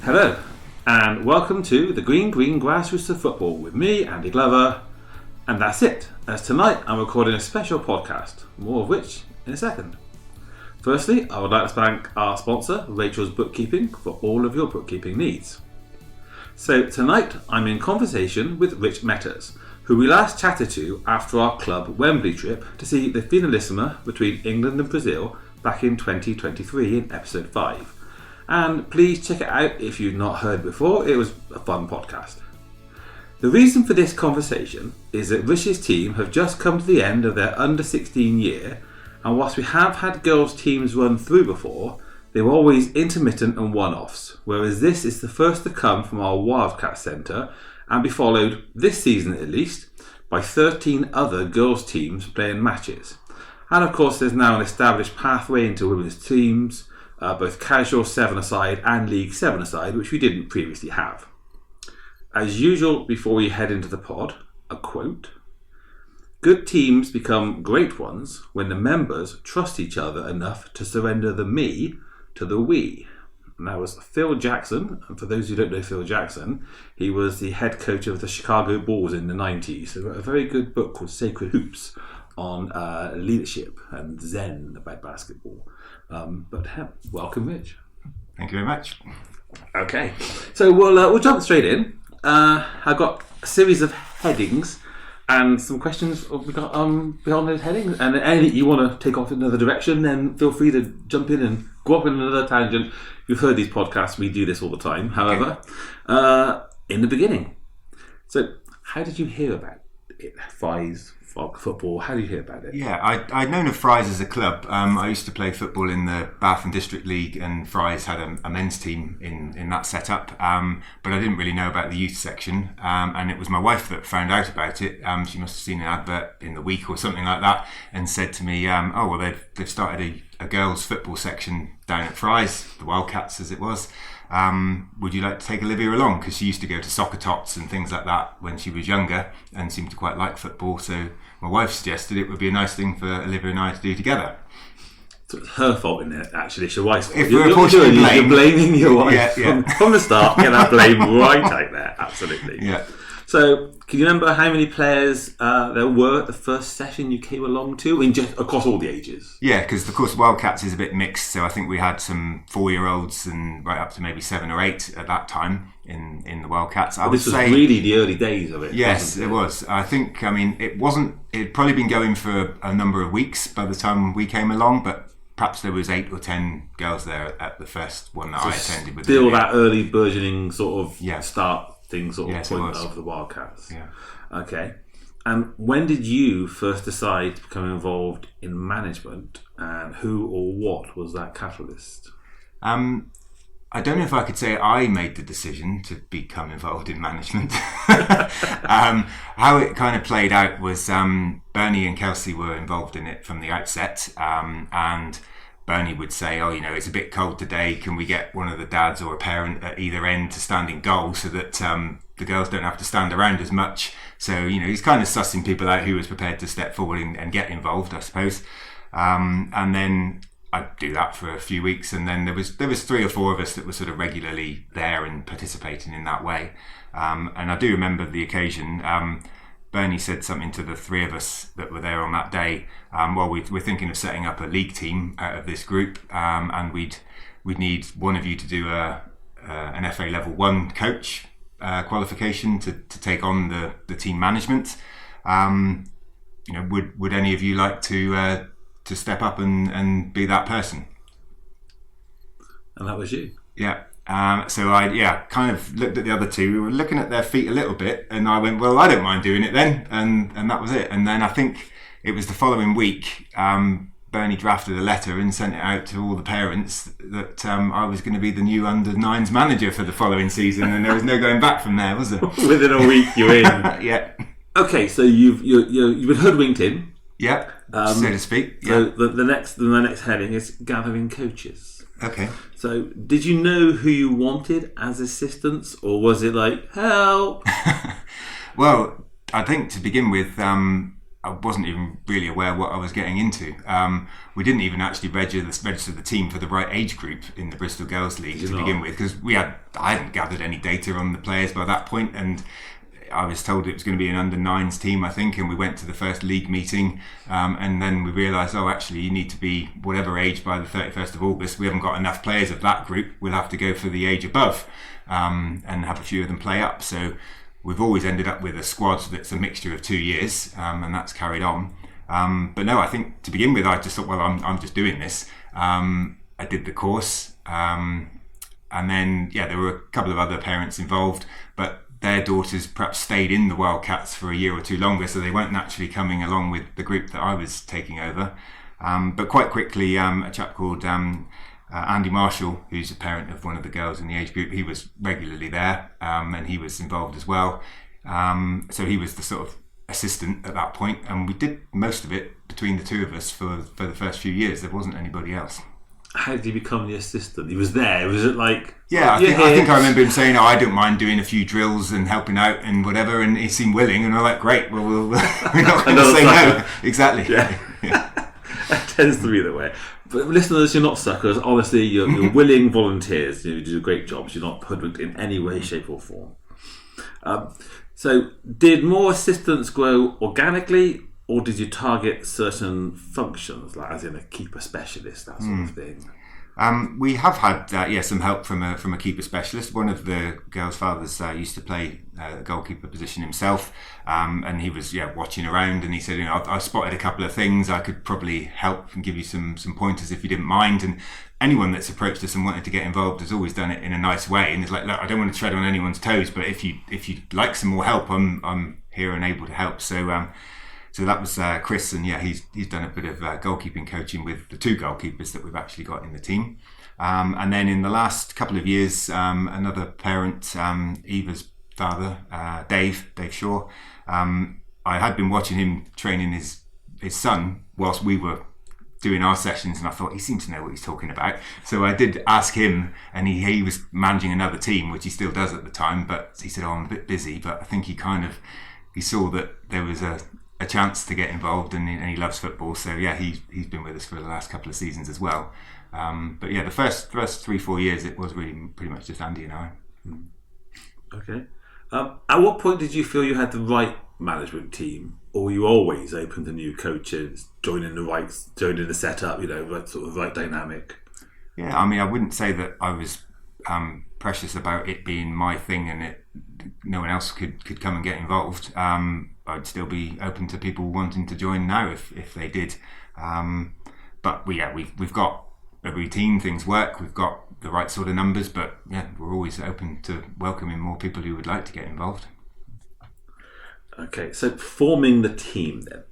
Hello, and welcome to the Green Grassroots of Football with me, Andy Glover. And that's it, as tonight I'm recording a special podcast, more of which in a second. Firstly, I would like to thank our sponsor, Rachel's Bookkeeping, for all of your bookkeeping needs. So tonight I'm in conversation with Rich Metters, who we last chatted to after our club Wembley trip to see the finalissima between England and Brazil back in 2023 in episode 5. And please check it out if you've not heard before, it was a fun podcast. The reason for this conversation is that Rich's team have just come to the end of their under 16 year, and whilst we have had girls teams run through before, they were always intermittent and one-offs, whereas this is the first to come from our Wildcats centre and be followed, this season at least, by 13 other girls teams playing matches. And of course there's now an established pathway into women's teams, both casual 7-a-side and League 7-a-side, which we didn't previously have. As usual, before we head into the pod, a quote. Good teams become great ones when the members trust each other enough to surrender the me to the we. And that was Phil Jackson, and for those who don't know Phil Jackson, he was the head coach of the Chicago Bulls in the 90s. He wrote a very good book called Sacred Hoops on leadership and Zen about basketball. Welcome, Rich. Thank you very much. Okay, so we'll jump straight in. I've got a series of headings and some questions we got beyond those headings. And anything you want to take off in another direction, then feel free to jump in and go off in another tangent. You've heard these podcasts; we do this all the time. However, in the beginning, so how did you hear about it? Fries, football. How did you hear about it? Yeah, I'd known of Fries as a club. I used to play football in the Bath and District League, and Fries had a men's team in that setup. But I didn't really know about the youth section, and it was my wife that found out about it. She must have seen an advert in the week or something like that, and said to me, they've started a girls' football section down at Fries, the Wildcats as it was. Would you like to take Olivia along? Because she used to go to soccer tots and things like that when she was younger and seemed to quite like football. So my wife suggested it would be a nice thing for Olivia and I to do together. So it's her fault in it, actually. It's your wife's fault. If we're apportioning blame, you're blaming your wife yeah. From the start. Get that blame right out there. Absolutely. Yeah. So, can you remember how many players there were at the first session you came along to, in just across all the ages? Yeah, because of course Wildcats is a bit mixed, so I think we had some 4-year-olds and right up to maybe 7 or 8 at that time in the Wildcats. This was really the early days of it. Yes, it was. I think, it'd probably been going for a number of weeks by the time we came along, but perhaps there was 8 or 10 girls there at the first one that I attended with. Still that early burgeoning sort of start thing sort of point of the Wildcats. Yeah. Okay. And when did you first decide to become involved in management, and who or what was that catalyst? I don't know if I could say I made the decision to become involved in management. How it kind of played out was Bernie and Kelsey were involved in it from the outset, and Bernie would say, it's a bit cold today, can we get one of the dads or a parent at either end to stand in goal so that the girls don't have to stand around as much. So, he's kind of sussing people out who was prepared to step forward and get involved, I suppose. And then I'd do that for a few weeks, and then there was 3 or 4 of us that were sort of regularly there and participating in that way. And I do remember the occasion. Bernie said something to the 3 of us that were there on that day. We're thinking of setting up a league team out of this group, and we'd need one of you to do an FA Level 1 coach qualification to take on the team management. Would any of you like to step up and be that person? And that was you. Yeah. So I kind of looked at the other 2. We were looking at their feet a little bit, and I went, well, I don't mind doing it then, and that was it. And then I think it was the following week, Bernie drafted a letter and sent it out to all the parents that I was going to be the new under-9s manager for the following season, and there was no going back from there, was there? Within a week, you're in. Yeah. Okay, so you've been hoodwinked in. Yeah, so to speak. Yeah. So the next heading is gathering coaches. Okay. So, did you know who you wanted as assistants, or was it like, help? Well, I think to begin with, I I wasn't even really aware what I was getting into. We didn't even actually register the team for the right age group in the Bristol Girls League to begin with, because I hadn't gathered any data on the players by that point, and I was told it was going to be an under-9s team, I think, and we went to the first league meeting, and then we realised, actually you need to be whatever age by the 31st of August. We haven't got enough players of that group. We'll have to go for the age above, and have a few of them play up. So we've always ended up with a squad that's a mixture of 2 years, and that's carried on. But no, I think to begin with, I just thought, well, I'm just doing this. I did the course, and then there were a couple of other parents involved, but their daughters perhaps stayed in the Wildcats for a year or two longer, so they weren't naturally coming along with the group that I was taking over. But quite quickly, a chap called Andy Marshall, who's a parent of one of the girls in the age group, he was regularly there, and he was involved as well. So he was the sort of assistant at that point, and we did most of it between the two of us for the first few years. There wasn't anybody else. How did he become the assistant? He was there. Was it like... Yeah, I think I remember him saying, I don't mind doing a few drills and helping out and whatever, and he seemed willing, and we're like, great, well, we're not going to say no. Exactly. Yeah. That tends to be the way. But listeners, you're not suckers. Honestly, you're willing volunteers. You do great jobs. You're not hoodwinked in any way, shape or form. So did more assistants grow organically, or did you target certain functions, like as in a keeper specialist, that sort of thing? We have had some help from a keeper specialist. One of the girls' fathers used to play the goalkeeper position himself, and he was watching around, and he said, I've spotted a couple of things. I could probably help and give you some pointers if you didn't mind. And anyone that's approached us and wanted to get involved has always done it in a nice way. And it's like, look, I don't want to tread on anyone's toes, but if you'd like some more help, I'm here and able to help. So that was Chris, and he's done a bit of goalkeeping coaching with the two goalkeepers that we've actually got in the team. And then in the last couple of years, another parent, Eva's father, Dave Shaw, I had been watching him training his son whilst we were doing our sessions, and I thought he seems to know what he's talking about. So I did ask him, and he was managing another team, which he still does at the time, but he said, I'm a bit busy, but I think he saw that there was a chance to get involved, and he loves football, so he's been with us for the last couple of seasons as well. But the first 3-4 years it was really pretty much just Andy and I. Okay. At what point did you feel you had the right management team, or were you always open to new coaches, joining the setup, right dynamic? Yeah, I mean, I wouldn't say that I was precious about it being my thing and no one else could come and get involved. I'd still be open to people wanting to join now if they did. But we've got a routine, things work, we've got the right sort of numbers, but we're always open to welcoming more people who would like to get involved. Okay, so forming the team then.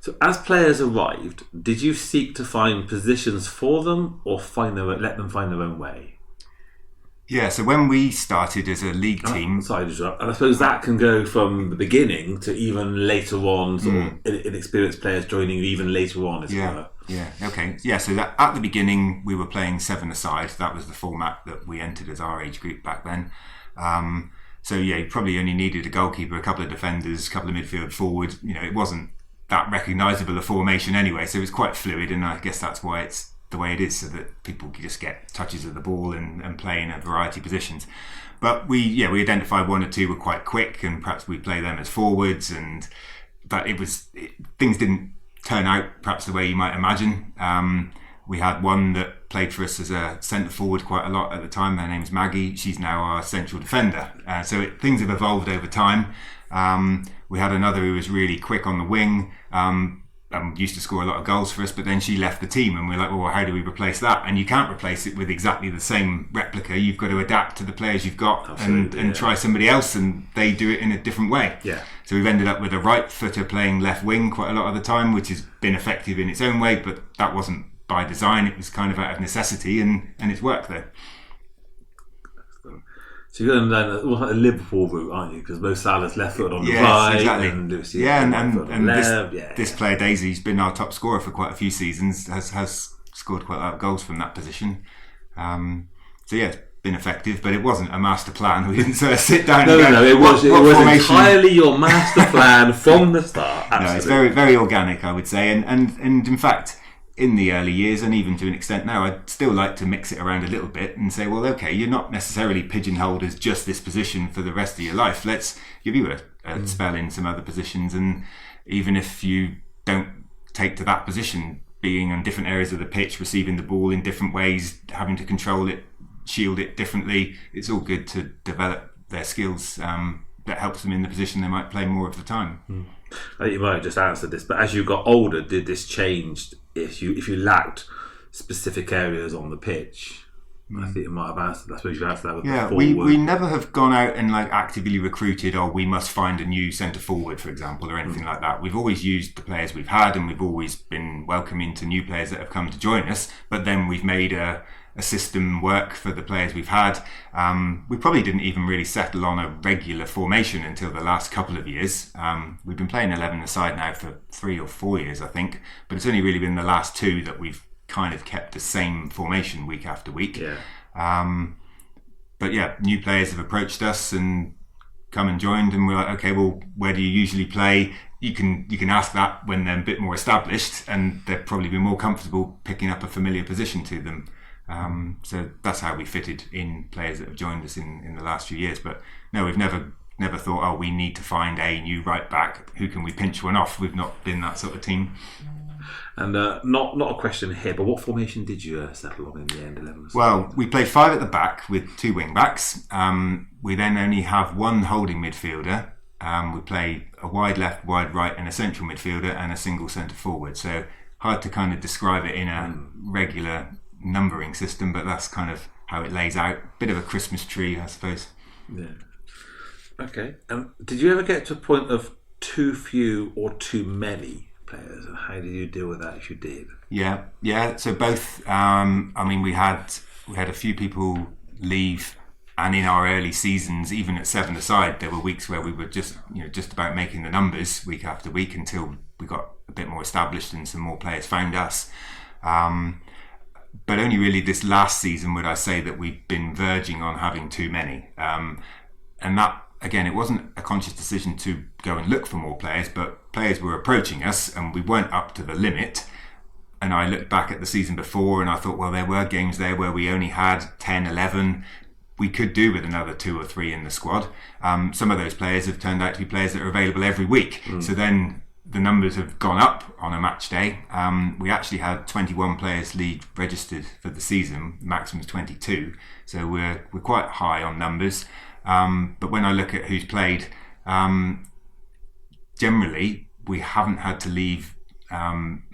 So as players arrived, did you seek to find positions for them, or let them find their own way? Yeah, so when we started as a league team... Sorry to interrupt. And I suppose that can go from the beginning to even later on, sort of inexperienced players joining even later on, as it were. Yeah, okay. Yeah, so that, at the beginning, we were playing 7-a-side. That was the format that we entered as our age group back then. So you probably only needed a goalkeeper, a couple of defenders, a couple of midfield forward. It wasn't that recognisable a formation anyway, so it was quite fluid, and I guess that's why it's the way it is, so that people can just get touches of the ball and play in a variety of positions. But we identified one or two were quite quick, and perhaps we play them as forwards, but things didn't turn out perhaps the way you might imagine. We had one that played for us as a centre forward quite a lot at the time. Her name's Maggie. She's now our central defender. So things have evolved over time. We had another who was really quick on the wing, used to score a lot of goals for us, but then she left the team, and we're like, well, how do we replace that? And you can't replace it with exactly the same replica. You've got to adapt to the players you've got and try somebody else, and they do it in a different way. Yeah. So we've ended up with a right footer playing left wing quite a lot of the time, which has been effective in its own way, but that wasn't by design. It was kind of out of necessity, and it's worked there. So you're going down the Liverpool route, aren't you? Because Mo Salah's left foot on the right, exactly. And this player Daisy's been our top scorer for quite a few seasons. Has scored quite a lot of goals from that position. It's been effective, but it wasn't a master plan. We didn't sort of sit down. No. It was entirely your master plan from the start. Absolutely. No, it's very, very organic, I would say, and in fact, in the early years, and even to an extent now, I'd still like to mix it around a little bit and say, well, okay, you're not necessarily pigeonholed as just this position for the rest of your life. Let's give you a spell in some other positions, and even if you don't take to that position, being on different areas of the pitch, receiving the ball in different ways, having to control it, shield it differently, it's all good to develop their skills. That helps them in the position they might play more of the time. I think you might have just answered this, but as you got older, did this change if you lacked specific areas on the pitch? I think you might have answered. I suppose you answered that with the forward. We never have gone out and actively recruited, or we must find a new centre forward, for example, or anything like that. We've always used the players we've had, and we've always been welcoming to new players that have come to join us. But then we've made a system work for the players we've had. We probably didn't even really settle on a regular formation until the last couple of years. We've been playing 11-a-side now for 3 or 4 years, I think, but it's only really been the last 2 that we've kind of kept the same formation week after week. But yeah, new players have approached us and come and joined, and we're like, okay, well, where do you usually play? You can ask that when they're a bit more established, and they'll probably be more comfortable picking up a familiar position to them. So that's how we fitted in players that have joined us in the last few years. But no, we've never thought, oh, we need to find a new right back. Who can we pinch one off? We've not been that sort of team. And not a question here, but what formation did you settle on in the end? 11? Well, we play 5 at the back with 2 wing backs. We then only have 1 holding midfielder. We play a wide left, wide right, and a central midfielder, and a single centre forward. So hard to kind of describe it in a regular numbering system, but that's kind of how it lays out. Bit of a Christmas tree, I suppose. Yeah. Okay. Did you ever get to a point of too few or too many players, and how did you deal with that if you did? Yeah. So both. We had a few people leave, and in our early seasons, even at 7-a-side, there were weeks where we were just about making the numbers week after week until we got a bit more established and some more players found us. But only really this last season would I say that we've been verging on having too many. And that, again, it wasn't a conscious decision to go and look for more players, but players were approaching us and we weren't up to the limit. And I looked back at the season before and I thought, well, there were games there where we only had 10, 11. We could do with another 2 or 3 in the squad. Some of those players have turned out to be players that are available every week. So then the numbers have gone up on a match day. We actually had 21 players league registered for the season, maximum is 22. So we're quite high on numbers. But when I look at who's played, generally we haven't had to leave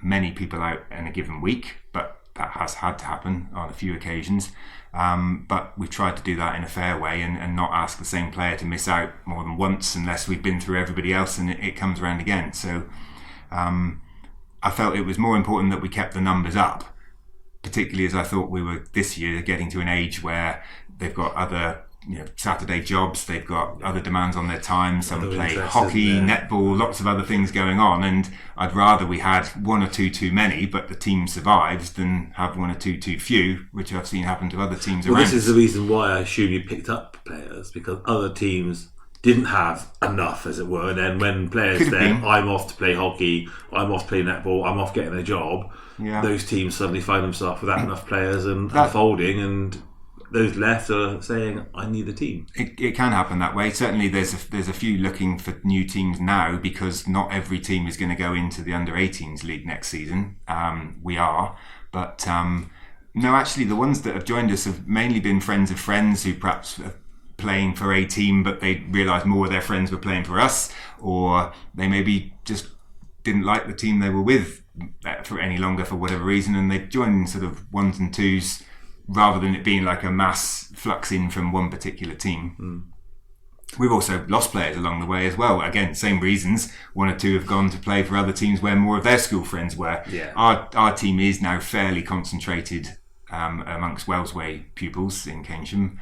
many people out in a given week, but that has had to happen on a few occasions. But we've tried to do that in a fair way and not ask the same player to miss out more than once unless we've been through everybody else and it comes around again. So I felt it was more important that we kept the numbers up, particularly as I thought we were this year getting to an age where they've got other Saturday jobs, they've got other demands on their time, some play hockey, netball, lots of other things going on, and I'd rather we had 1 or 2 too many but the team survives than have 1 or 2 too few, which I've seen happen to other teams around. This is the reason why I assume you picked up players, because other teams didn't have enough, as it were, and then when players said, I'm off to play hockey, I'm off to play netball, I'm off getting a job, those teams suddenly find themselves without enough players and folding, and those left are saying, I need a team. It can happen that way. Certainly there's a few looking for new teams now, because not every team is going to go into the under-18s league next season. We are. But no, actually the ones that have joined us have mainly been friends of friends who perhaps are playing for a team, but they realised more of their friends were playing for us, or they maybe just didn't like the team they were with for any longer for whatever reason, and they've joined sort of 1s and 2s rather than it being like a mass flux in from one particular team. We've also lost players along the way as well. Again, same reasons. 1 or 2 have gone to play for other teams where more of their school friends were. Our team is now fairly concentrated amongst Wellsway pupils in Keynsham.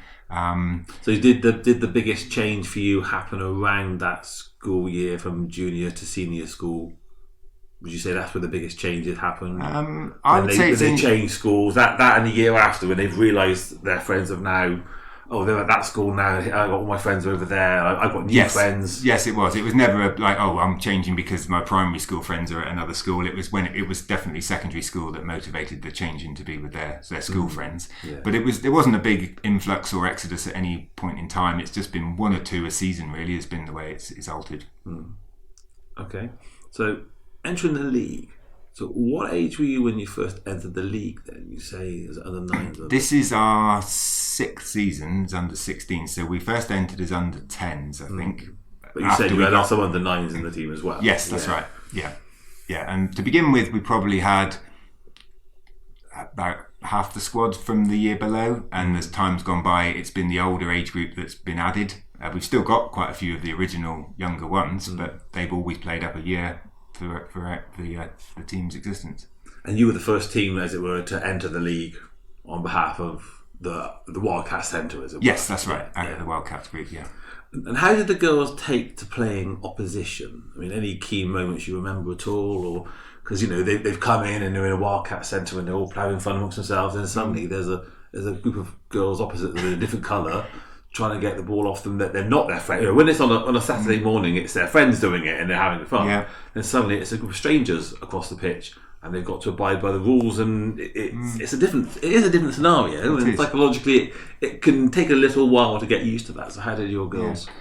So did the biggest change for you happen around that school year from junior to senior school? Would you say that's where the biggest changes happened? I would say they changed schools. That and the year after, when they've realised their friends have now oh, they're at that school now. I got all my friends over there. I've got new friends. Yes, it was. It was never like, oh, I'm changing because my primary school friends are at another school. It was when it was definitely secondary school that motivated the changing to be with their school friends. Yeah. But there wasn't a big influx or exodus at any point in time. It's just been one or two a season. Really, has been the way it's altered. Okay, so entering the league. So what age were you when you first entered the league then? You say it was under 9s? This is our 6th season, it's under 16. So we first entered as under 10s, I think. But you said you had some under 9s in the team as well. Yes, that's right. Yeah. And to begin with, we probably had about half the squad from the year below. And as time's gone by, it's been the older age group that's been added. We've still got quite a few of the original younger ones, but they've always played up a year throughout the team's existence. And you were the first team, as it were, to enter the league on behalf of the Wildcats Centre, as it were. Yes, that's right, out of the Wildcats group, yeah. And how did the girls take to playing opposition? I mean, any key moments you remember at all? Or because, they've come in and they're in a Wildcat Centre and they're all ploughing fun amongst themselves, and suddenly there's a group of girls opposite them in a different colour trying to get the ball off them that they're not their friends. When it's on a Saturday morning, it's their friends doing it and they're having fun. Yeah. Then suddenly it's a group of strangers across the pitch and they've got to abide by the rules, and it is a different scenario, and psychologically it can take a little while to get used to that. So how did your girls? Yeah.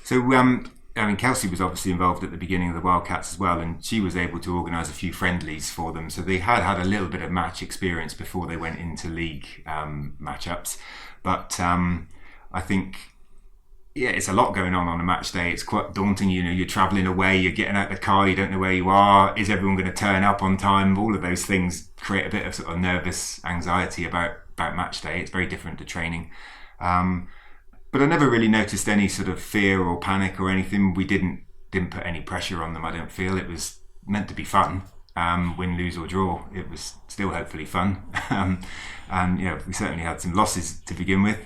So Kelsey was obviously involved at the beginning of the Wildcats as well, and she was able to organise a few friendlies for them. So they had a little bit of match experience before they went into league matchups, but. I think, it's a lot going on a match day. It's quite daunting. You're travelling away, you're getting out the car, you don't know where you are. Is everyone going to turn up on time? All of those things create a bit of sort of nervous anxiety about match day. It's very different to training. But I never really noticed any sort of fear or panic or anything. We didn't put any pressure on them, I don't feel. It was meant to be fun. Win, lose or draw. It was still hopefully fun. And we certainly had some losses to begin with.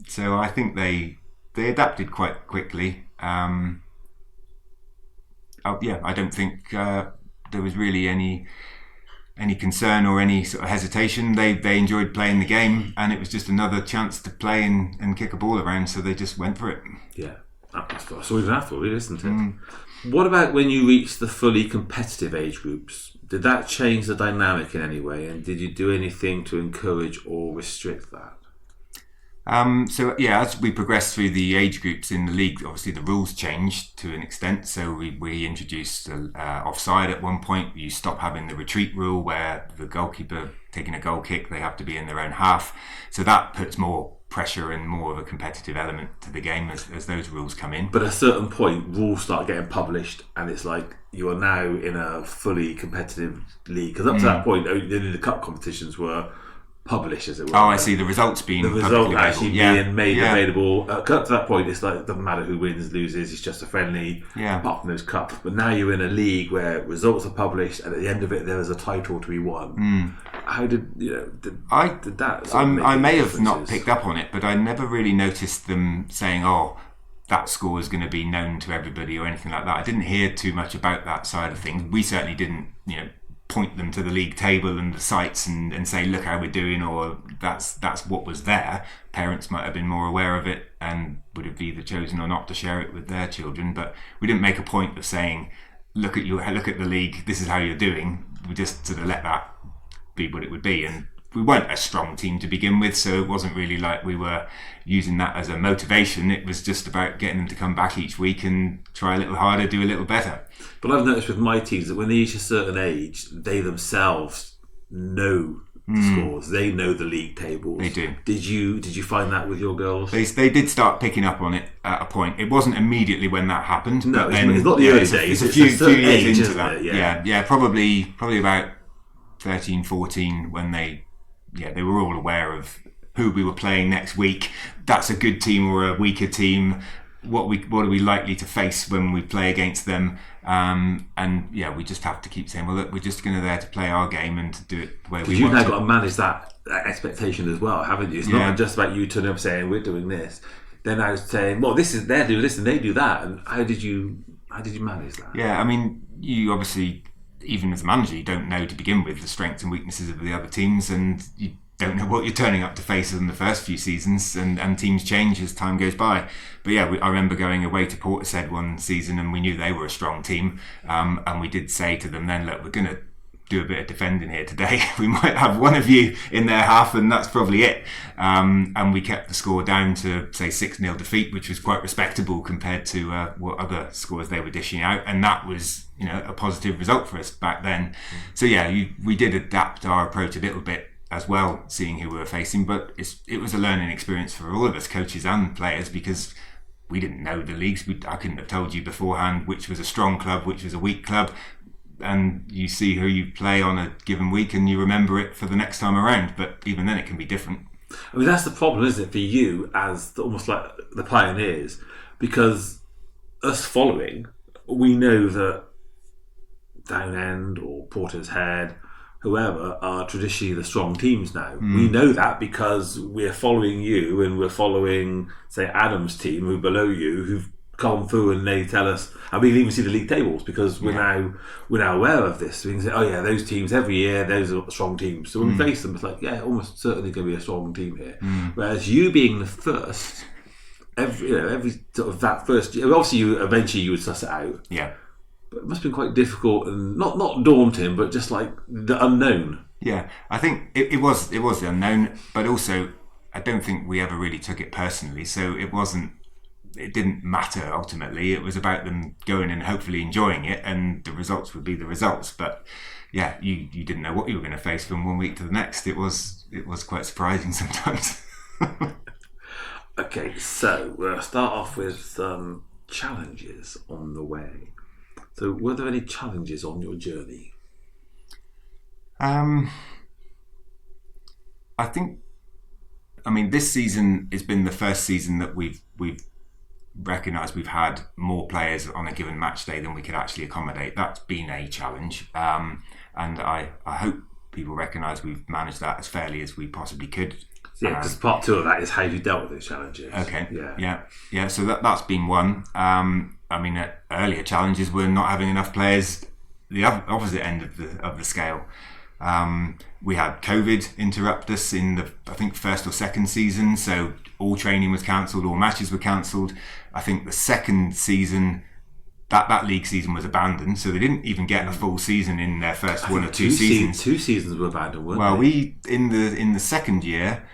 So I think they adapted quite quickly. I don't think there was really any concern or any sort of hesitation. They enjoyed playing the game, and it was just another chance to play and kick a ball around, so they just went for it. Yeah, that's all you have for, really, isn't it? What about when you reached the fully competitive age groups? Did that change the dynamic in any way, and did you do anything to encourage or restrict that? As we progressed through the age groups in the league, obviously the rules changed to an extent. So we introduced offside at one point. You stop having the retreat rule where the goalkeeper taking a goal kick, they have to be in their own half. So that puts more pressure and more of a competitive element to the game as those rules come in. But at a certain point, rules start getting published, and it's like you are now in a fully competitive league. Because up to that point, only the cup competitions were published, as it were. Oh, I see. The results being actually being made available. Up to that point, it's like it doesn't matter who wins, loses. It's just a friendly. Yeah. Apart from those cups, but now you're in a league where results are published, and at the end of it, there is a title to be won. How did that? I may have not picked up on it, but I never really noticed them saying, "Oh, that score is going to be known to everybody" or anything like that. I didn't hear too much about that side of things. We certainly didn't, point them to the league table and the sites and say, look how we're doing, or that's what was there. Parents might have been more aware of it and would have either chosen or not to share it with their children, but we didn't make a point of saying, look at the league, this is how you're doing. We just sort of let that be what it would be. And we weren't a strong team to begin with, so it wasn't really like we were using that as a motivation. It was just about getting them to come back each week and try a little harder, do a little better. But I've noticed with my teams that when they reach a certain age, they themselves know the scores. They know the league tables. They do. Did you find that with your girls? They did start picking up on it at a point. It wasn't immediately when that happened. No, it's not the early days. It's a few years into that. Yeah, probably about 13, 14 when they were all aware of who we were playing next week. That's a good team or a weaker team. What are we likely to face when we play against them? We just have to keep saying, well, look, we're just going to there to play our game and to do it the way we want. Because you've now got to manage that expectation as well, haven't you? It's not just about you turning up saying we're doing this. They're now saying, well, they're doing this and they do that. And how did you manage that? Yeah, I mean, you obviously, even as a manager, you don't know to begin with the strengths and weaknesses of the other teams, and you don't know what you're turning up to face in the first few seasons, and teams change as time goes by. But yeah, I remember going away to Portishead one season, and we knew they were a strong team, and we did say to them then, look, we're going to do a bit of defending here today. We might have one of you in their half, and that's probably it. And we kept the score down to, say, 6-0 defeat, which was quite respectable compared to what other scores they were dishing out. And that was, a positive result for us back then. So yeah, we did adapt our approach a little bit as well, seeing who we were facing. But it was a learning experience for all of us, coaches and players, because we didn't know the leagues. I couldn't have told you beforehand which was a strong club, which was a weak club. And you see who you play on a given week and you remember it for the next time around. But even then it can be different. I mean, that's the problem, isn't it, for you as almost like the pioneers? Because us following, we know that Downend or Portishead, whoever, are traditionally the strong teams now. We know that because we're following you and we're following, say, Adam's team, who are below you, who've gone through and they tell us, and we can even see the league tables because we're now aware of this. So we can say, oh yeah, those teams every year, those are strong teams. So when we face them, it's like, yeah, almost certainly going to be a strong team here. Whereas you being the first, every sort of that first year, obviously eventually you would suss it out. Yeah. But it must have been quite difficult and not daunting, but just like the unknown. Yeah, I think it was the unknown, but also I don't think we ever really took it personally. So it didn't matter ultimately. It was about them going and hopefully enjoying it, and the results would be the results. But yeah, you didn't know what you were going to face from one week to the next. It was quite surprising sometimes. Okay, so we'll start off with some challenges on the way. So were there any challenges on your journey? I mean, this season has been the first season that we've recognised we've had more players on a given match day than we could actually accommodate. That's been a challenge, and I hope people recognise we've managed that as fairly as we possibly could. Yeah, because part two of that is how you dealt with those challenges. Okay. Yeah. So that's been one. I mean, earlier challenges were not having enough players. The opposite end of the scale. We had COVID interrupt us in the, I think, first or second season. So all training was cancelled, all matches were cancelled. I think the second season, that league season was abandoned. So they didn't even get a full season in their first one or two seasons. Two seasons were abandoned, weren't they? Well, we in the second year,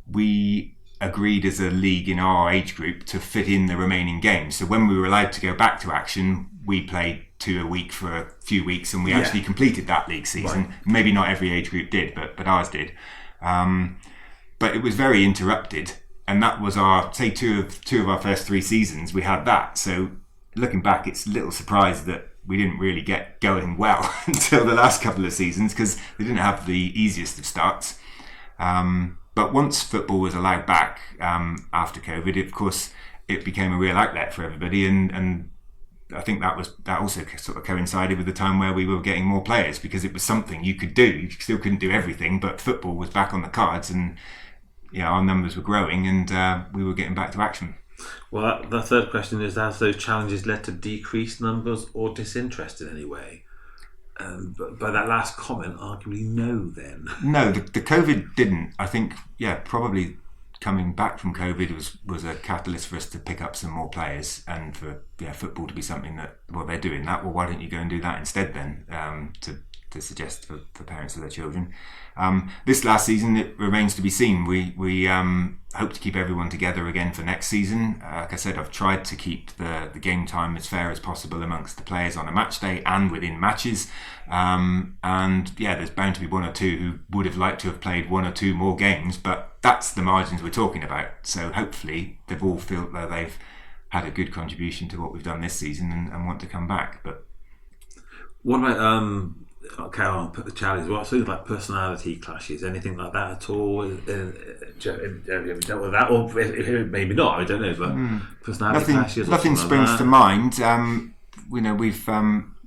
we agreed as a league in our age group to fit in the remaining games. So when we were allowed to go back to action, we played 2 a week for a few weeks, and we actually completed that league season. Right. Maybe not every age group did, but ours did. But it was very interrupted, and that was two of our first 3 seasons. We had that. So looking back, it's a little surprised that we didn't really get going well until the last couple of seasons, because they didn't have the easiest of starts. But once football was allowed back after COVID, of course, it became a real outlet for everybody, and I think that also sort of coincided with the time where we were getting more players, because it was something you could do. You still couldn't do everything, but football was back on the cards, and our numbers were growing, and we were getting back to action. Well, the third question is: has those challenges led to decreased numbers or disinterest in any way? But by that last comment, arguably no. Then no, the COVID didn't. I think probably coming back from COVID was a catalyst for us to pick up some more players, and for football to be something that, well, they're doing that. Well, why don't you go and do that instead then? To suggest for parents of their children. This last season, it remains to be seen. We hope to keep everyone together again for next season. Like I said, I've tried to keep the game time as fair as possible amongst the players on a match day and within matches. There's bound to be one or two who would have liked to have played 1 or 2 more games, but that's the margins we're talking about. So hopefully they've all felt that they've had a good contribution to what we've done this season and want to come back. But what about okay, I'll put the challenge. What things like personality clashes, anything like that at all? Have you dealt with that, or maybe not? I don't know, but personality clashes. Nothing springs to mind. We've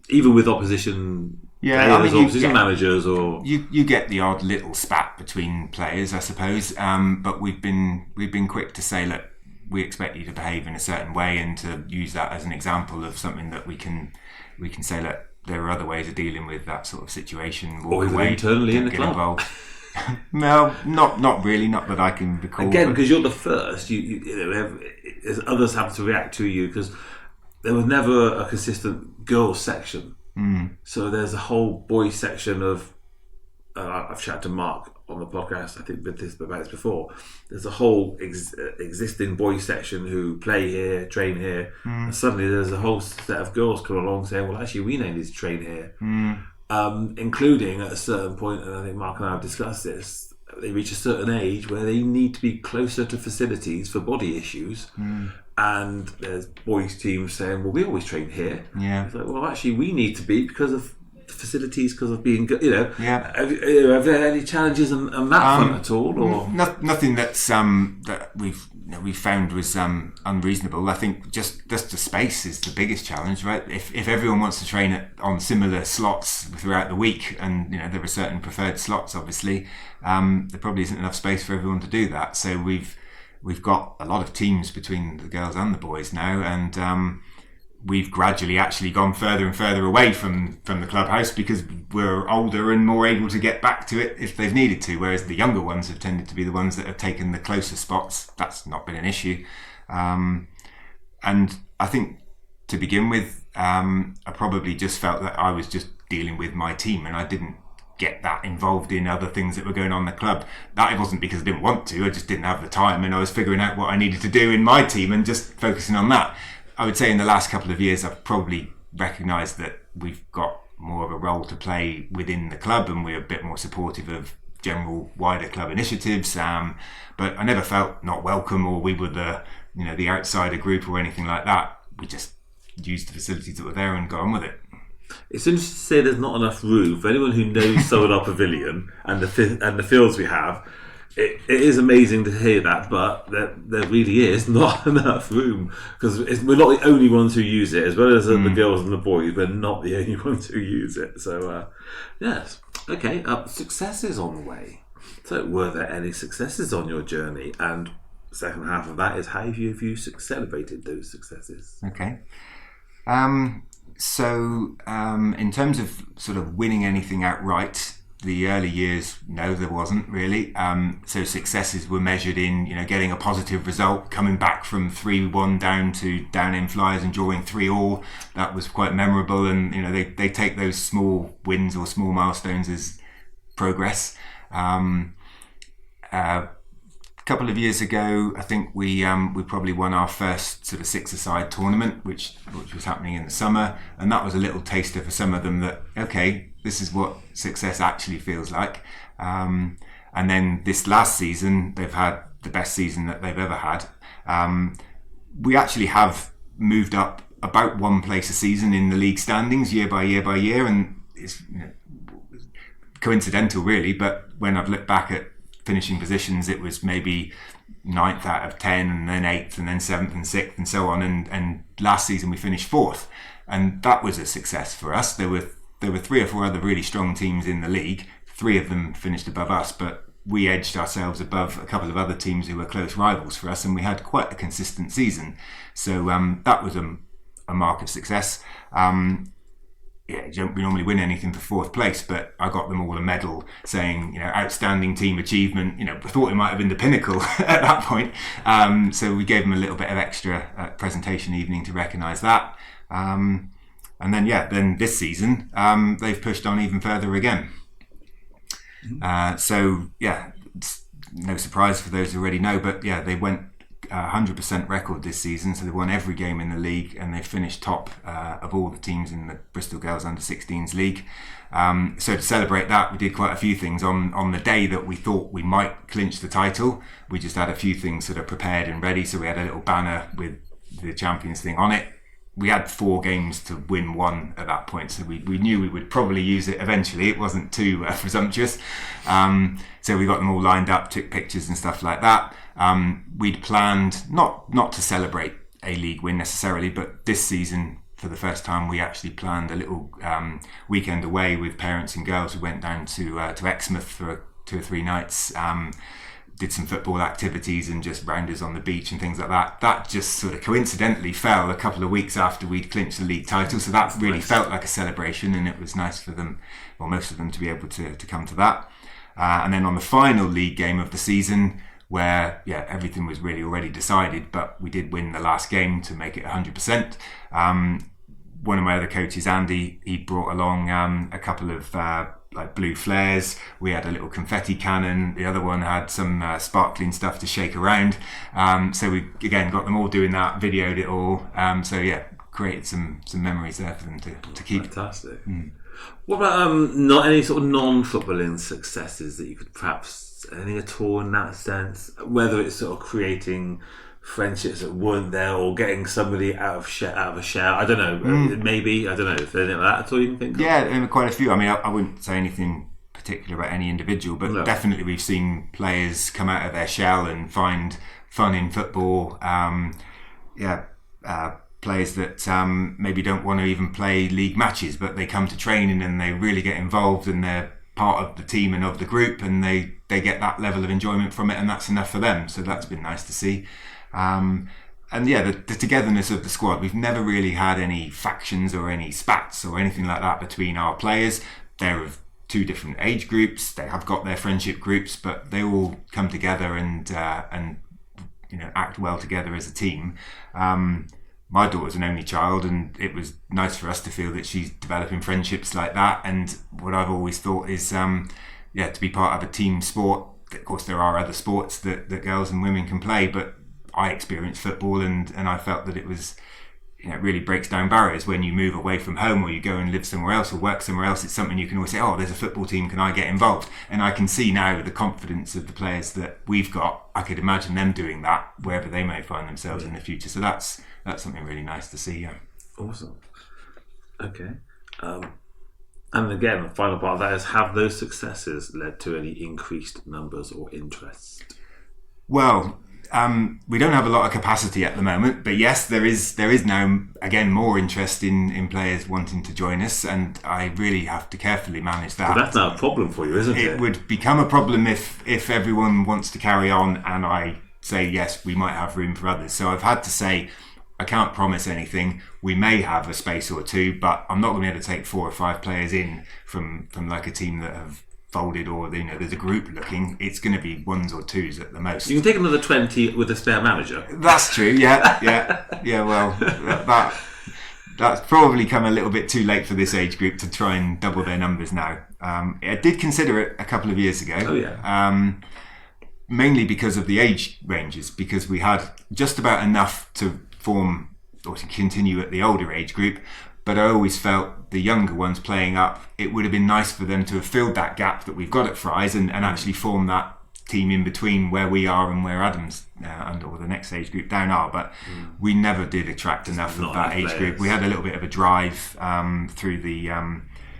even with opposition. Opposition managers, or you get the odd little spat between players, I suppose. But we've been quick to say, look, we expect you to behave in a certain way, and to use that as an example of something that we can say, look, there are other ways of dealing with that sort of situation. Or even internally in the club. Involved. No, not really, not that I can recall. Again, because you're the first, others have to react to you, because there was never a consistent girls section. So there's a whole boys section of. I've chatted to Mark on the podcast, I think, about this before. There's a whole existing boys section who play here, train here, and suddenly there's a whole set of girls come along saying, well, actually, we need to train here. Including at a certain point, and I think Mark and I have discussed this, they reach a certain age where they need to be closer to facilities for body issues. And there's boys teams saying, well, we always train here. It's like, well, actually, we need to be because of facilities, because of being good, Have there any challenges on that front at all, or nothing that's that we've found was unreasonable? I think just the space is the biggest challenge, right? If everyone wants to train on similar slots throughout the week, and there are certain preferred slots, obviously, there probably isn't enough space for everyone to do that. So we've got a lot of teams between the girls and the boys now, and we've gradually actually gone further and further away from the clubhouse because we're older and more able to get back to it if they've needed to, whereas the younger ones have tended to be the ones that have taken the closer spots. That's not been an issue. And I think to begin with, I probably just felt that I was just dealing with my team and I didn't get that involved in other things that were going on in the club. That it wasn't because I didn't want to, I just didn't have the time, and I was figuring out what I needed to do in my team and just focusing on that. I would say in the last couple of years, I've probably recognised that we've got more of a role to play within the club, and we're a bit more supportive of general wider club initiatives. But I never felt not welcome, or we were the outsider group or anything like that. We just used the facilities that were there and got on with it. It's interesting to say there's not enough room for anyone who knows Solar Pavilion and the fields we have. It is amazing to hear that, but there really is not enough room, because we're not the only ones who use it. As well as the girls and the boys, we're not the only ones who use it. So, yes. Okay, successes on the way. So, were there any successes on your journey? And the second half of that is, how have you celebrated those successes? Okay. So, in terms of sort of winning anything outright, the early years, no, there wasn't really. So successes were measured in, getting a positive result, coming back from 3-1 down in Flyers and drawing 3-3. That was quite memorable, and they take those small wins or small milestones as progress. A couple of years ago, I think we probably won our first sort of six-a-side tournament, which was happening in the summer, and that was a little taster for some of them that, okay, this is what success actually feels like. And then this last season, they've had the best season that they've ever had. We actually have moved up about one place a season in the league standings year by year by year, and it's coincidental really, but when I've looked back at finishing positions, it was maybe 9th out of 10, and then 8th, and then 7th and 6th, and so on. And last season we finished 4th, and that was a success for us. There were 3 or 4 other really strong teams in the league. 3 of them finished above us, but we edged ourselves above a couple of other teams who were close rivals for us, and we had quite a consistent season. So that was a mark of success. You don't normally win anything for 4th place, but I got them all a medal saying, outstanding team achievement. I thought it might have been the pinnacle at that point. So we gave them a little bit of extra presentation evening to recognise that. And then this season, they've pushed on even further again. It's no surprise for those who already know, but they went 100% record this season, so they won every game in the league, and they finished top of all the teams in the Bristol Girls Under-16s league. So to celebrate that, we did quite a few things on the day that we thought we might clinch the title. We just had a few things sort of prepared and ready, so we had a little banner with the champions thing on it. We had 4 games to win 1 at that point, so we knew we would probably use it eventually. It wasn't too presumptuous. So we got them all lined up, took pictures and stuff like that. We'd planned not to celebrate a league win necessarily, but this season, for the first time, we actually planned a little weekend away with parents and girls. We went down to Exmouth for 2 or 3 nights, did some football activities and just rounders on the beach and things like that. That just sort of coincidentally fell a couple of weeks after we'd clinched the league title, so that really felt like a celebration, and it was nice for them, or most of them, to be able to come to that. And then on the final league game of the season, where everything was really already decided, but we did win the last game to make it 100%. One of my other coaches, Andy, he brought along a couple of like blue flares. We had a little confetti cannon. The other one had some sparkling stuff to shake around. So we again got them all doing that, videoed it all. Created some memories there for them to keep. Fantastic. What about not any sort of non-footballing successes that you could perhaps anything at all in that sense? Whether it's sort of creating friendships that weren't there, or getting somebody out of a shell. I don't know. Maybe, I don't know if there's anything like that at all you can think of. Yeah, quite a few. I mean, I wouldn't say anything particular about any individual, but definitely we've seen players come out of their shell and find fun in football. Players that maybe don't want to even play league matches, but they come to training and they really get involved and they're part of the team and of the group, and they get that level of enjoyment from it, and that's enough for them. So that's been nice to see. The togetherness of the squad. We've never really had any factions or any spats or anything like that between our players. They're of two different age groups. They have got their friendship groups, but they all come together and act well together as a team. My daughter's an only child, and it was nice for us to feel that she's developing friendships like that. And what I've always thought is, to be part of a team sport. Of course, there are other sports that girls and women can play, but I experienced football, and I felt that it was, it really breaks down barriers when you move away from home or you go and live somewhere else or work somewhere else. It's something you can always say, oh, there's a football team, can I get involved? And I can see now the confidence of the players that we've got. I could imagine them doing that wherever they may find themselves in the future. So that's something really nice to see. Awesome. Okay. And again, the final part of that is, have those successes led to any increased numbers or interest? Well, we don't have a lot of capacity at the moment, but yes, there is now again more interest in players wanting to join us, and I really have to carefully manage that. But that's now a problem for you, isn't it? It would become a problem if everyone wants to carry on, and I say yes, we might have room for others. So I've had to say, I can't promise anything. We may have a space or two, but I'm not going to be able to take 4 or 5 players in from like a team that have folded, or there's a group looking. It's going to be 1s or 2s at the most. You can take another 20 with a spare manager. That's true. Yeah. Well, that's probably come a little bit too late for this age group to try and double their numbers now. I did consider it a couple of years ago. Oh yeah. Mainly because of the age ranges, because we had just about enough to form or to continue at the older age group, but I always felt the younger ones playing up, it would have been nice for them to have filled that gap that we've got at Fry's and actually form that team in between where we are and where Adams or the next age group down are. But we never did attract enough of that age group. We had a little bit of a drive through the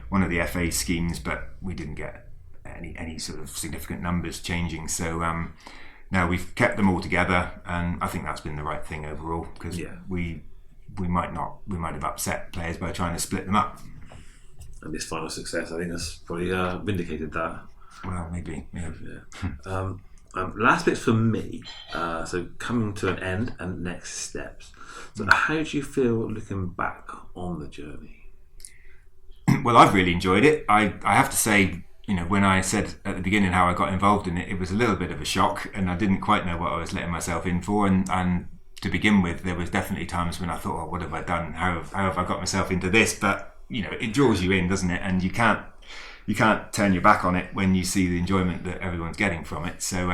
one of the FA schemes, but we didn't get any sort of significant numbers changing. So now we've kept them all together, and I think that's been the right thing overall, because we might have upset players by trying to split them up. And this final success, I think, has probably vindicated that. Well, maybe. Yeah. Last bits for me. So coming to an end and next steps. So how do you feel looking back on the journey? Well, I've really enjoyed it. I have to say, when I said at the beginning how I got involved in it, it was a little bit of a shock, and I didn't quite know what I was letting myself in for. And to begin with, there was definitely times when I thought, oh, what have I done? How have I got myself into this? But it draws you in, doesn't it? And you can't turn your back on it when you see the enjoyment that everyone's getting from it. So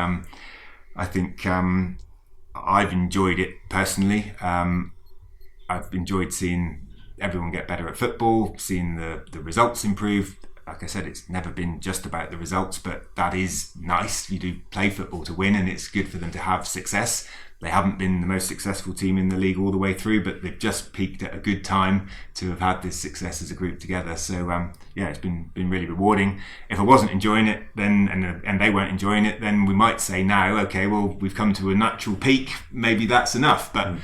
I think I've enjoyed it personally. I've enjoyed seeing everyone get better at football, seeing the results improve. Like I said, it's never been just about the results, but that is nice. You do play football to win, and it's good for them to have success. They haven't been the most successful team in the league all the way through, but they've just peaked at a good time to have had this success as a group together. So it's been really rewarding. If I wasn't enjoying it then, and they weren't enjoying it, then we might say now, okay, well, we've come to a natural peak. Maybe that's enough. But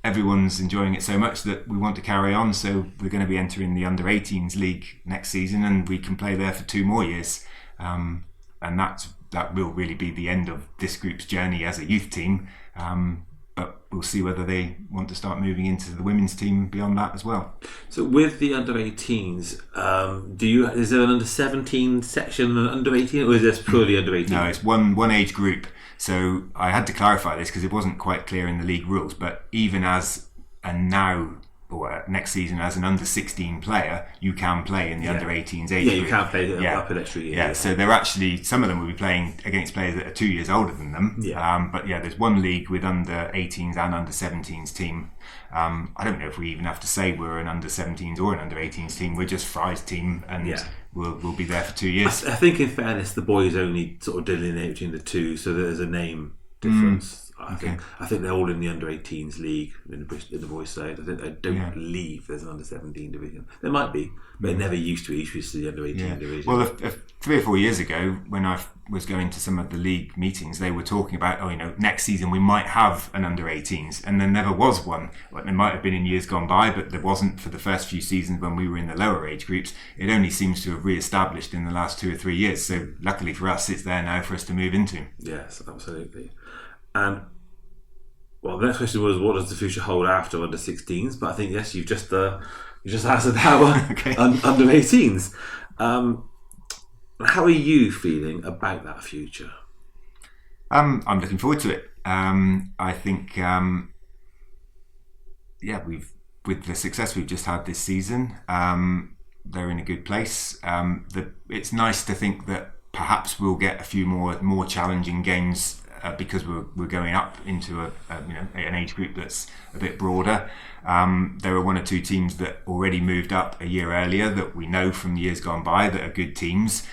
everyone's enjoying it so much that we want to carry on. So we're going to be entering the under-18s league next season, and we can play there for 2 more years. And that will really be the end of this group's journey as a youth team. But we'll see whether they want to start moving into the women's team beyond that as well. So with the under-18s, is there an under-17 section and under-18, or is this purely under-18? No, it's one age group. So I had to clarify this because it wasn't quite clear in the league rules, but even as a now or next season as an under-16 player, you can play in the under-18s age group. Yeah, you can play up an extra year. Yeah, so they're actually, some of them will be playing against players that are 2 years older than them. Yeah. But yeah, there's one league with under-18s and under-17s team. I don't know if we even have to say we're an under-17s or an under-18s team. We're just Fry's team, and we'll be there for 2 years. I think in fairness, the boys only sort of delineate between the two, so there's a name difference. I think they're all in the under-18s league in the boys' side. I think I don't believe there's an under-17 division. There might be, but it never used to be. It used to be the under-18 division. Well, 3 or 4 years ago, when I was going to some of the league meetings, they were talking about, next season we might have an under-18s, and there never was one. Like, there might have been in years gone by, but there wasn't for the first few seasons when we were in the lower age groups. It only seems to have re-established in the last 2 or 3 years. So luckily for us, it's there now for us to move into. Yes, absolutely. And well, the next question was, what does the future hold after under-16s? But I think, yes, you've just answered that one. Under-18s. How are you feeling about that future? I'm looking forward to it. I think, with the success we've just had this season, they're in a good place. It's nice to think that perhaps we'll get a few more challenging games because we're going up into an age group that's a bit broader. There are 1 or 2 teams that already moved up a year earlier that we know from years gone by that are good teams.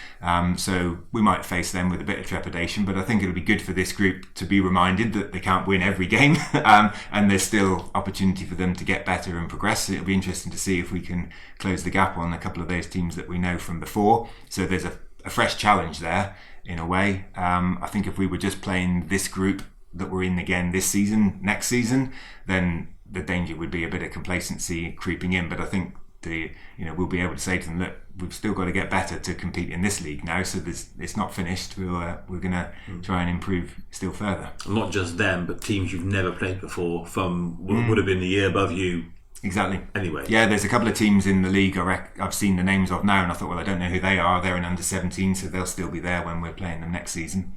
So we might face them with a bit of trepidation, but I think it'll be good for this group to be reminded that they can't win every game and there's still opportunity for them to get better and progress. It'll be interesting to see if we can close the gap on a couple of those teams that we know from before. So there's a fresh challenge there in a way. I think if we were just playing this group that we're in again this season, next season, then the danger would be a bit of complacency creeping in. But I think we'll be able to say to them, look, we've still got to get better to compete in this league now. So it's not finished. We're going to try and improve still further. Not just them, but teams you've never played before from would have been the year above you. Exactly. Anyway. Yeah, there's a couple of teams in the league I've seen the names of now, and I thought, well, I don't know who they are. They're in under-17, so they'll still be there when we're playing them next season.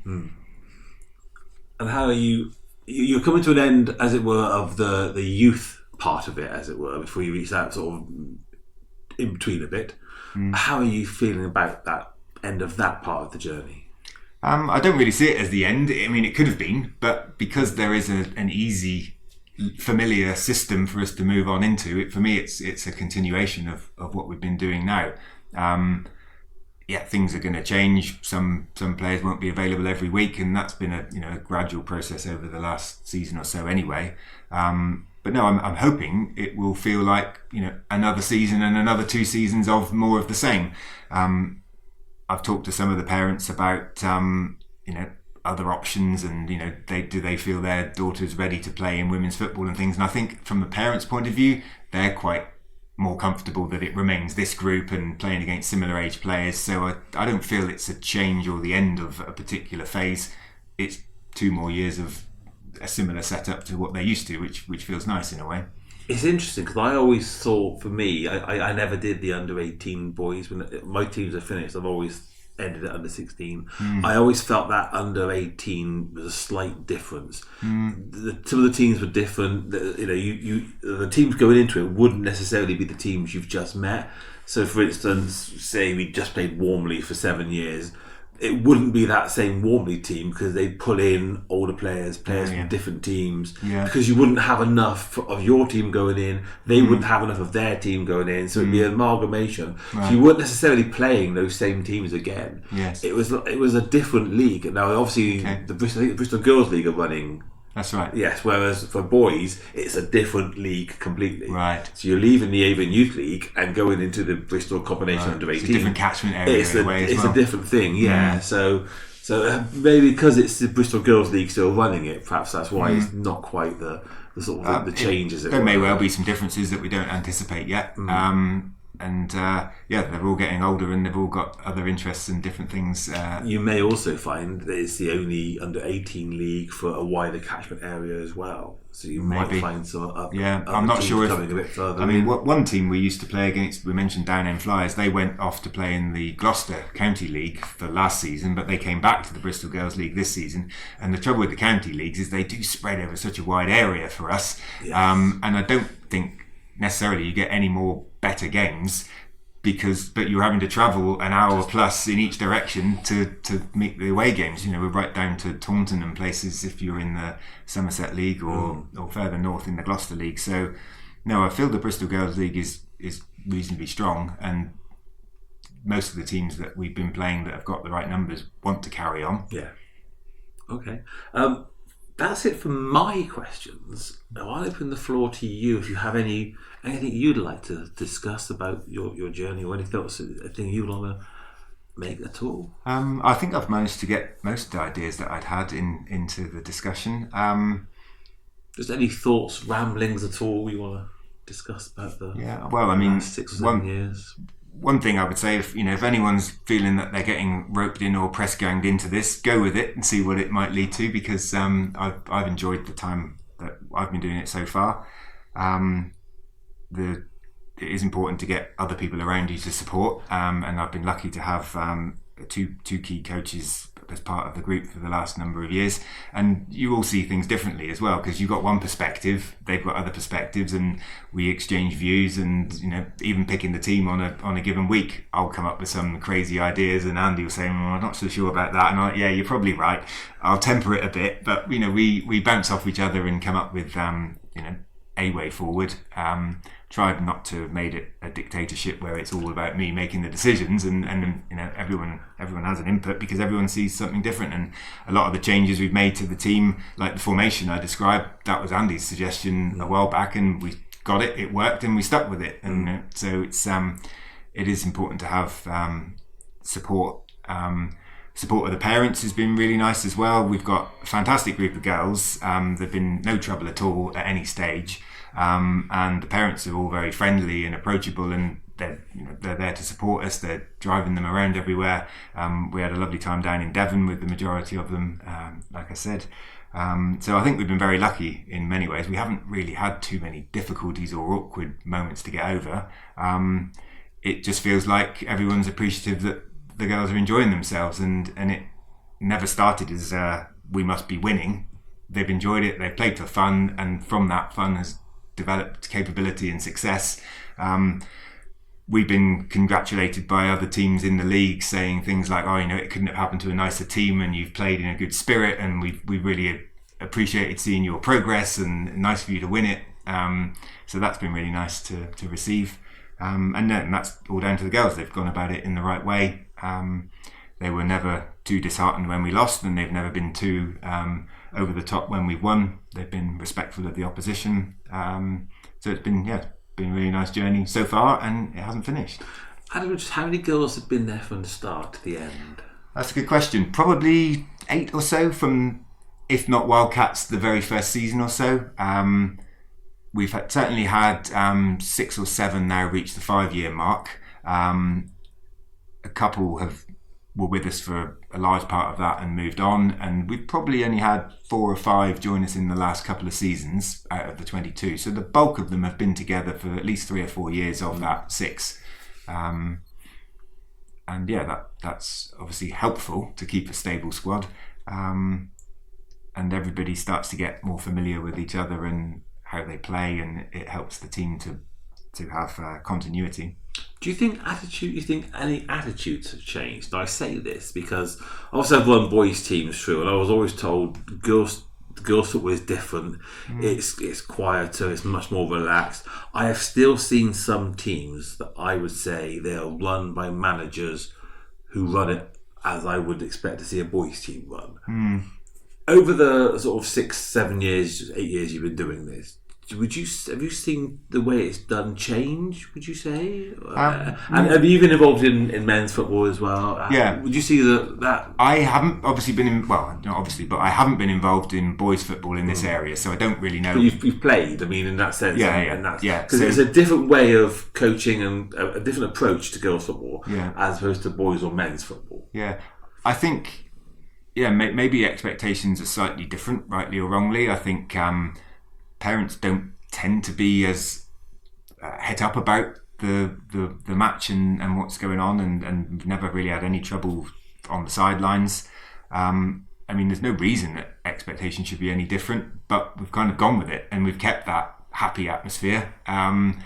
And how are you? You're coming to an end, as it were, of the youth part of it, as it were, before you reach that sort of in between a bit. How are you feeling about that end of that part of the journey? I don't really see it as the end. I mean, it could have been, but because there is an easy, familiar system for us to move on into it, for me it's a continuation of what we've been doing now. Things are going to change. Some players won't be available every week, and that's been a gradual process over the last season or so anyway. But no, I'm hoping it will feel like another season and another 2 seasons of more of the same. I've talked to some of the parents about other options, and do they feel their daughter's ready to play in women's football and things. And I think from the parents' point of view, they're quite more comfortable that it remains this group and playing against similar age players. So I don't feel it's a change or the end of a particular phase. It's 2 more years of a similar setup to what they're used to, which feels nice in a way. It's interesting because I always thought, for me, I never did the under-18 boys. When my teams are finished, I've always ended at under-16. I always felt that under-18 was a slight difference. Some of the teams were different. The teams going into it wouldn't necessarily be the teams you've just met. So, for instance, say we just played Warmley for 7 years, it wouldn't be that same Warmley team because they pull in older players from different teams, because you wouldn't have enough of your team going in, they wouldn't have enough of their team going in, so it'd be an amalgamation. So you weren't necessarily playing those same teams again. It was a different league. Now obviously the Bristol Girls League are running. That's right. Yes, whereas for boys, it's a different league completely. Right. So you're leaving the Avon Youth League and going into the Bristol Combination under 18. It's a different catchment area It's a different thing, So maybe because it's the Bristol Girls League still running it, perhaps that's why it's not quite the sort of the changes. There may well be some differences that we don't anticipate yet. they're all getting older and they've all got other interests and different things. You may also find that it's the only under-18 league for a wider catchment area as well. So you might find some other I'm not sure coming a bit further. I mean, one team we used to play against, we mentioned Down End Flyers, they went off to play in the Gloucester County League for last season, but they came back to the Bristol Girls League this season. And the trouble with the county leagues is they do spread over such a wide area for us. Yes. And I don't think necessarily you get any more better games but you're having to travel an hour plus in each direction to meet the away games. We're right down to Taunton and places if you're in the Somerset League or further north in the Gloucester League. So no, I feel the Bristol Girls League is reasonably strong, and most of the teams that we've been playing that have got the right numbers want to carry on. Yeah. Okay. That's it for my questions. Now I'll open the floor to you if you have anything you'd like to discuss about your journey or anything else, anything you'd want to make at all. I think I've managed to get most of the ideas that I'd had into the discussion. Just any thoughts, ramblings at all you want to discuss about the last 6 or 7 years? One thing I would say, if anyone's feeling that they're getting roped in or press ganged into this, go with it and see what it might lead to, because I've enjoyed the time that I've been doing it so far. It is important to get other people around you to support, and I've been lucky to have two key coaches as part of the group for the last number of years, and you all see things differently as well, because you've got one perspective, they've got other perspectives, and we exchange views. And even picking the team on a given week, I'll come up with some crazy ideas and Andy will say, I'm not so sure about that, and I'm like, yeah, you're probably right, I'll temper it a bit. But we bounce off each other and come up with a way forward. Tried not to have made it a dictatorship where it's all about me making the decisions, and everyone has an input because everyone sees something different. And a lot of the changes we've made to the team, like the formation I described, that was Andy's suggestion a while back, and we got it worked, and we stuck with it. And so it is important to have support. Support of the parents has been really nice as well. We've got a fantastic group of girls. There've been no trouble at all at any stage. And the parents are all very friendly and approachable, and they're there to support us. They're driving them around everywhere. We had a lovely time down in Devon with the majority of them, like I said. So I think we've been very lucky in many ways. We haven't really had too many difficulties or awkward moments to get over. It just feels like everyone's appreciative that the girls are enjoying themselves, and it never started as we must be winning. They've enjoyed it, they've played for fun, and from that fun has developed capability and success. We've been congratulated by other teams in the league saying things like, it couldn't have happened to a nicer team, and you've played in a good spirit, and we really appreciated seeing your progress, and nice for you to win it. So that's been really nice to receive. And that's all down to the girls. They've gone about it in the right way. They were never too disheartened when we lost, and they've never been too over the top when we've won. They've been respectful of the opposition. So it's been a really nice journey so far, and it hasn't finished. Adam, just how many girls have been there from the start to the end? That's a good question. Probably 8 or so from, if not Wildcats, the very first season or so. We've certainly had 6 or 7 now reach the 5-year mark. A couple were with us for a large part of that and moved on, and we've probably only had 4 or 5 join us in the last couple of seasons out of the 22. So the bulk of them have been together for at least 3 or 4 years of that 6. And that's obviously helpful to keep a stable squad. And everybody starts to get more familiar with each other and how they play, and it helps the team to have continuity. Do you think any attitudes have changed? Now, I say this because obviously I've run boys teams through, and I was always told the girls football is different. It's quieter, it's much more relaxed. I have still seen some teams that I would say they are run by managers who run it as I would expect to see a boys team run. Over the sort of 6, 7 years, 8 years you've been doing this, have you seen the way it's done change? Would you say? And have you been involved in men's football as well? Yeah. Would you see that? I haven't obviously been not obviously, but I haven't been involved in boys' football in this area, so I don't really know. But you've played. I mean, in that sense. Yeah. Because it's a different way of coaching and a different approach to girls' football, as opposed to boys or men's football. Yeah, I think. Yeah, maybe expectations are slightly different, rightly or wrongly. I think parents don't tend to be as het up about the match and what's going on, and we've never really had any trouble on the sidelines. I mean, there's no reason that expectations should be any different, but we've kind of gone with it, and we've kept that happy atmosphere. And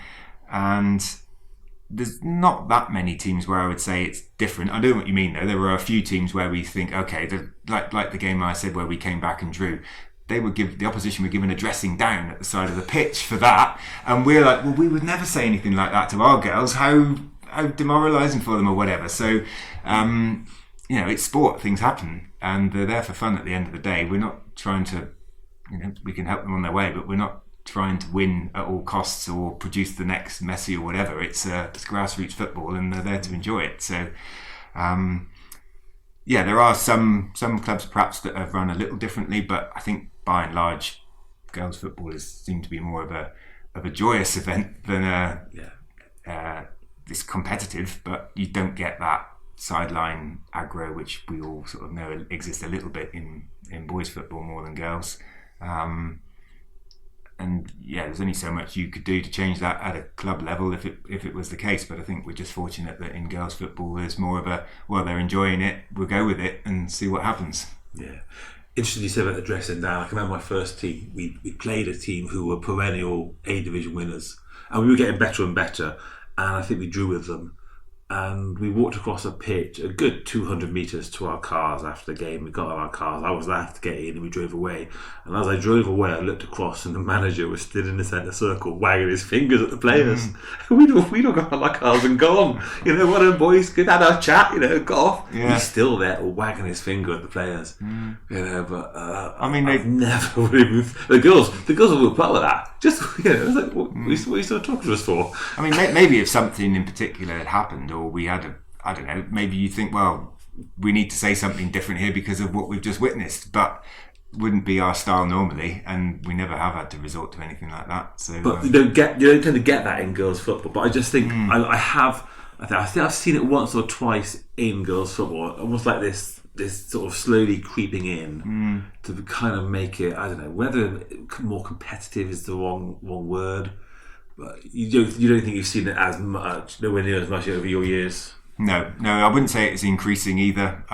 there's not that many teams where I would say it's different. I know what you mean, though. There were a few teams where we think, okay, like the game I said where we came back and drew. The opposition were given a dressing down at the side of the pitch for that, and we're like, well, we would never say anything like that to our girls. How demoralising for them or whatever. So, it's sport. Things happen, and they're there for fun. At the end of the day, we're not trying to, we can help them on their way, but we're not trying to win at all costs or produce the next Messi or whatever. It's grassroots football, and they're there to enjoy it. So, there are some clubs perhaps that have run a little differently, but I think by and large, girls' football seemed to be more of a joyous event than this competitive. But you don't get that sideline aggro, which we all sort of know exists a little bit in boys' football more than girls. And there's only so much you could do to change that at a club level if it was the case. But I think we're just fortunate that in girls' football there's more of they're enjoying it, we'll go with it and see what happens. Yeah. Interesting you said about the dressing down. I can remember my first team, we played a team who were perennial A division winners, and we were getting better and better, and I think we drew with them. And we walked across a pitch, a good 200 metres to our cars after the game. We got on our cars. I was last to get in, and we drove away. And as I drove away, I looked across, and the manager was stood in the centre circle, wagging his fingers at the players. We'd all got on our cars and gone. One of the boys could have our chat. Got off. Yeah. He's still there, wagging his finger at the players. But I mean, I've never really. The girls were part of that. Just it was like, what are you still talking to us for? I mean, maybe if something in particular had happened, or we had I don't know, maybe you think, well, we need to say something different here because of what we've just witnessed, but wouldn't be our style normally, and we never have had to resort to anything like that. So, but you don't tend to get that in girls' football. But I just think I think I've seen it once or twice in girls' football, almost like this sort of slowly creeping in to kind of make it, I don't know, whether more competitive is the wrong word. But you don't think you've seen it as much, nowhere near as much over your years? No, I wouldn't say it's increasing either.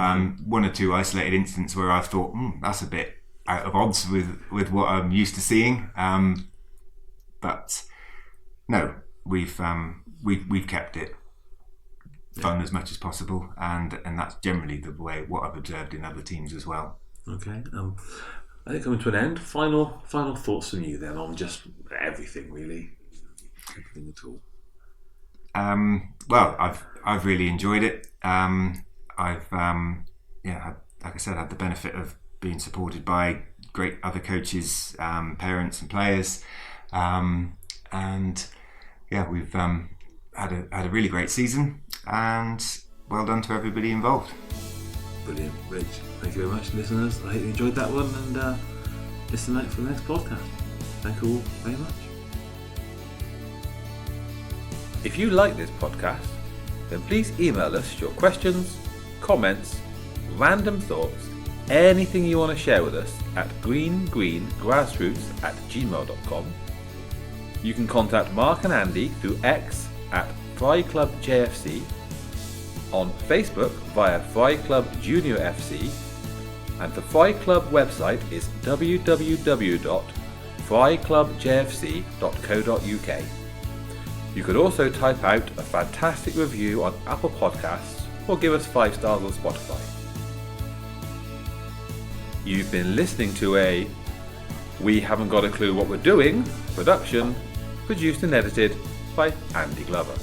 One or two isolated incidents where I've thought, that's a bit out of odds with what I'm used to seeing. But no, we've kept it fun as much as possible, and that's generally the way what I've observed in other teams as well. Okay. I think coming to an end. Final thoughts from you then on just everything really. Everything at all. Well, I've really enjoyed it. I've like I said, had the benefit of being supported by great other coaches, parents and players, and we've had a really great season, and well done to everybody involved. Brilliant, Rich. Thank you very much, listeners. I hope you enjoyed that one, and listen out for the next podcast. Thank you all very much. If you like this podcast, then please email us your questions, comments, random thoughts, anything you want to share with us at greengrassroots@gmail.com. You can contact Mark and Andy through X at Fry Club JFC, on Facebook via Fry Club Junior FC, and the Fry Club website is www.fryclubjfc.co.uk. You could also type out a fantastic review on Apple Podcasts or give us 5 stars on Spotify. You've been listening to a We Haven't Got a Clue What We're Doing production, produced and edited by Andy Glover.